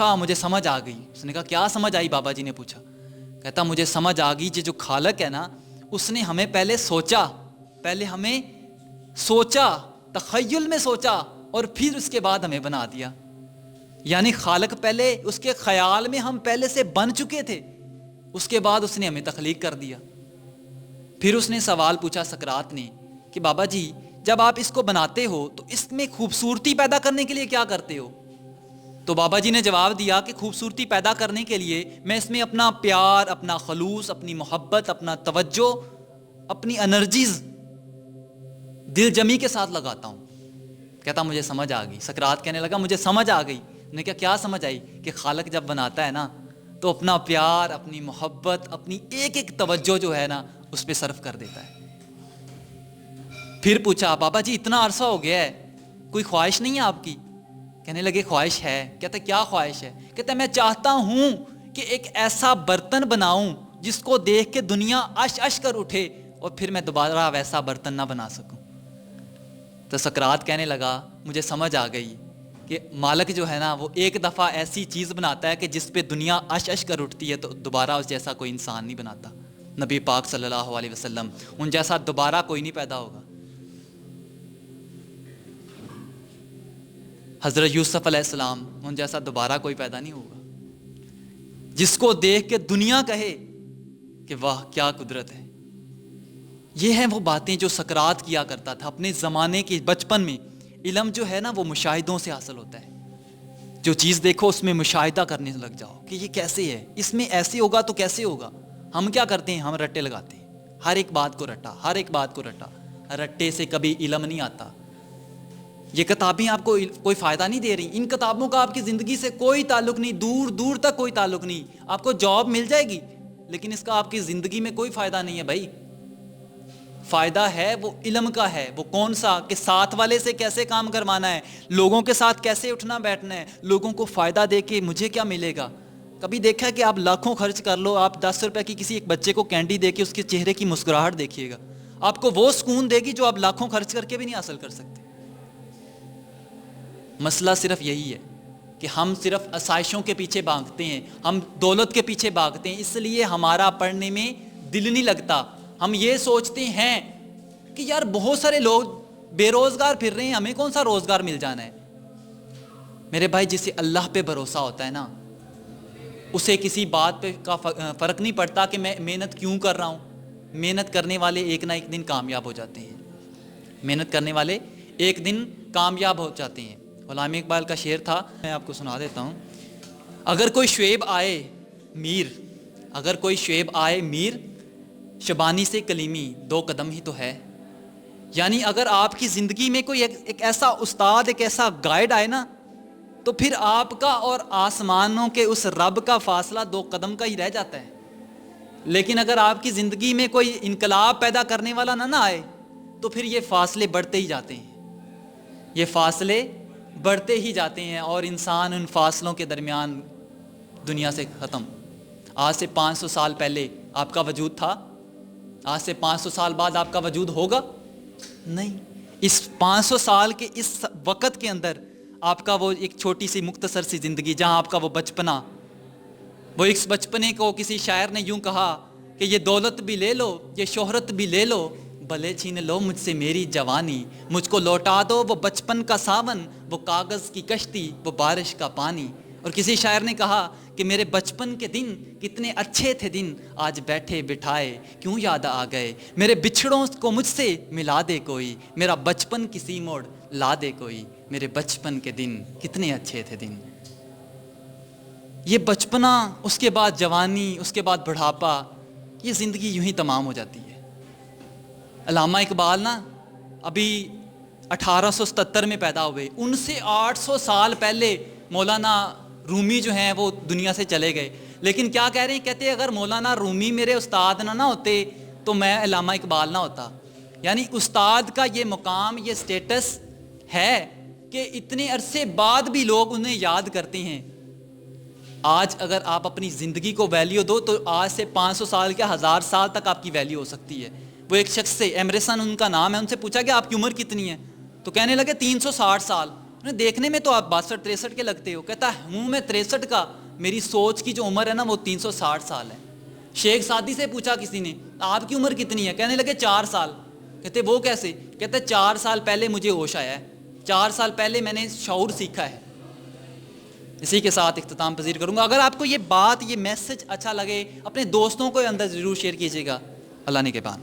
پوچھا مجھے سمجھ آ گئی. اس نے کہا کیا سمجھ آئی؟ بابا جی نے پوچھا. کہتا مجھے سمجھ آ گئی جو خالق ہے نا اس نے ہمیں پہلے ہمیں سوچا, تخیل میں سوچا اور پھر اس کے بعد ہمیں بنا دیا. یعنی خالق پہلے اس کے خیال میں ہم پہلے سے بن چکے تھے, اس کے بعد اس نے ہمیں تخلیق کر دیا. پھر اس نے سوال پوچھا سقراط نے کہ بابا جی جب آپ اس کو بناتے ہو تو اس میں خوبصورتی پیدا کرنے کے لیے کیا کرتے ہو؟ تو بابا جی نے جواب دیا کہ خوبصورتی پیدا کرنے کے لیے میں اس میں اپنا پیار, اپنا خلوص, اپنی محبت, اپنا توجہ, اپنی انرجیز دل جمی کے ساتھ لگاتا ہوں. کہتا مجھے سمجھ آ گئی. سقراط کہنے لگا مجھے سمجھ آ گئی. نے کہا کیا سمجھ آئی؟ کہ خالق جب بناتا ہے نا تو اپنا پیار, اپنی محبت, اپنی ایک ایک توجہ جو ہے نا اس پہ صرف کر دیتا ہے. پھر پوچھا بابا جی اتنا عرصہ ہو گیا ہے, کوئی خواہش نہیں ہے آپ کی؟ کہنے لگے خواہش ہے. کہتا کیا خواہش ہے؟ کہتا میں چاہتا ہوں کہ ایک ایسا برتن بناؤں جس کو دیکھ کے دنیا اش اش کر اٹھے اور پھر میں دوبارہ ویسا برتن نہ بنا سکوں. تو سقراط کہنے لگا مجھے سمجھ آ گئی کہ مالک جو ہے نا وہ ایک دفعہ ایسی چیز بناتا ہے کہ جس پہ دنیا اش اش کر اٹھتی ہے تو دوبارہ اس جیسا کوئی انسان نہیں بناتا. نبی پاک صلی اللہ علیہ وسلم ان جیسا دوبارہ کوئی نہیں پیدا ہوگا. حضرت یوسف علیہ السلام ان جیسا دوبارہ کوئی پیدا نہیں ہوگا جس کو دیکھ کے دنیا کہے کہ واہ کیا قدرت ہے. یہ ہیں وہ باتیں جو سقراط کیا کرتا تھا اپنے زمانے کے بچپن میں. علم جو ہے نا وہ مشاہدوں سے حاصل ہوتا ہے. جو چیز دیکھو اس میں مشاہدہ کرنے لگ جاؤ کہ یہ کیسے ہے, اس میں ایسے ہوگا تو کیسے ہوگا. ہم کیا کرتے ہیں, ہم رٹے لگاتے ہیں, ہر ایک بات کو رٹا, ہر ایک بات کو رٹا. رٹے سے کبھی علم نہیں آتا. یہ کتابیں آپ کو کوئی فائدہ نہیں دے رہی. ان کتابوں کا آپ کی زندگی سے کوئی تعلق نہیں, دور دور تک کوئی تعلق نہیں. آپ کو جاب مل جائے گی لیکن اس کا آپ کی زندگی میں کوئی فائدہ نہیں ہے بھائی. فائدہ ہے وہ علم کا ہے. وہ کون سا؟ کہ ساتھ والے سے کیسے کام کروانا ہے, لوگوں کے ساتھ کیسے اٹھنا بیٹھنا ہے, لوگوں کو فائدہ دے کے مجھے کیا ملے گا. کبھی دیکھا کہ آپ لاکھوں خرچ کر لو, آپ 10 روپے کی کسی ایک بچے کو کینڈی دے کے اس کے چہرے کی مسکراہٹ دیکھیے گا, آپ کو وہ سکون دے گی جو آپ لاکھوں خرچ کر کے بھی نہیں حاصل کر سکتے. مسئلہ صرف یہی ہے کہ ہم صرف آسائشوں کے پیچھے بھاگتے ہیں, ہم دولت کے پیچھے بھاگتے ہیں, اس لیے ہمارا پڑھنے میں دل نہیں لگتا. ہم یہ سوچتے ہیں کہ یار بہت سارے لوگ بے روزگار پھر رہے ہیں, ہمیں کون سا روزگار مل جانا ہے. میرے بھائی جسے اللہ پہ بھروسہ ہوتا ہے نا اسے کسی بات پہ کا فرق نہیں پڑتا کہ میں محنت کیوں کر رہا ہوں. محنت کرنے والے ایک نہ ایک دن کامیاب ہو جاتے ہیں. محنت کرنے والے ایک دن کامیاب ہو جاتے ہیں. علامہ اقبال کا شعر تھا, میں آپ کو سنا دیتا ہوں. اگر کوئی شعیب آئے میر, اگر کوئی شعیب آئے میر, شبانی سے کلیمی 2 قدم ہی تو ہے. یعنی اگر آپ کی زندگی میں کوئی ایک ایسا استاد, ایک ایسا گائیڈ آئے نا تو پھر آپ کا اور آسمانوں کے اس رب کا فاصلہ 2 قدم کا ہی رہ جاتا ہے. لیکن اگر آپ کی زندگی میں کوئی انقلاب پیدا کرنے والا نہ آئے تو پھر یہ فاصلے بڑھتے ہی جاتے ہیں, یہ فاصلے بڑھتے ہی جاتے ہیں اور انسان ان فاصلوں کے درمیان دنیا سے ختم. آج سے 500 سال پہلے آپ کا وجود تھا, آج سے 500 سال بعد آپ کا وجود ہوگا نہیں. اس 500 سال کے اس وقت کے اندر آپ کا وہ ایک چھوٹی سی مختصر سی زندگی, جہاں آپ کا وہ بچپنا, وہ اس بچپنے کو کسی شاعر نے یوں کہا کہ یہ دولت بھی لے لو, یہ شہرت بھی لے لو, بھلے چھین لو مجھ سے میری جوانی, مجھ کو لوٹا دو وہ بچپن کا ساون, وہ کاغذ کی کشتی, وہ بارش کا پانی. اور کسی شاعر نے کہا کہ میرے بچپن کے دن کتنے اچھے تھے دن, آج بیٹھے بٹھائے کیوں یاد آ گئے, میرے بچھڑوں کو مجھ سے ملا دے کوئی, میرا بچپن کسی موڑ لا دے کوئی, میرے بچپن کے دن کتنے اچھے تھے دن. یہ بچپنا, اس کے بعد جوانی, اس کے بعد بڑھاپا, یہ زندگی یوں ہی تمام ہو جاتی ہے. علامہ اقبال نا ابھی 1877 میں پیدا ہوئے, ان سے 800 سال پہلے مولانا رومی جو ہیں وہ دنیا سے چلے گئے. لیکن کیا کہہ رہے ہیں, کہتے ہیں اگر مولانا رومی میرے استاد نہ ہوتے تو میں علامہ اقبال نہ ہوتا. یعنی استاد کا یہ مقام, یہ سٹیٹس ہے کہ اتنے عرصے بعد بھی لوگ انہیں یاد کرتے ہیں. آج اگر آپ اپنی زندگی کو ویلیو دو تو آج سے 500 سال کے 1000 سال تک آپ کی ویلیو ہو سکتی ہے. وہ ایک شخص سے, ایمرسن ان کا نام ہے, ان سے پوچھا کہ آپ کی عمر کتنی ہے, تو کہنے لگے 360 سال. دیکھنے میں تو آپ 62-63 کے لگتے ہو. کہتا ہوں میں 63 کا, میری سوچ کی جو عمر ہے نا وہ 360 سال ہے. شیخ سعدی سے پوچھا کسی نے آپ کی عمر کتنی ہے, کہنے لگے 4 سال. کہتے وہ کیسے؟ کہتے 4 سال پہلے مجھے ہوش آیا ہے, 4 سال پہلے میں نے شعور سیکھا ہے. اسی کے ساتھ اختتام پذیر کروں گا. اگر آپ کو یہ بات, یہ میسج اچھا لگے, اپنے دوستوں کو اندر ضرور شیئر کیجیے گا. اللہ نے کے بان.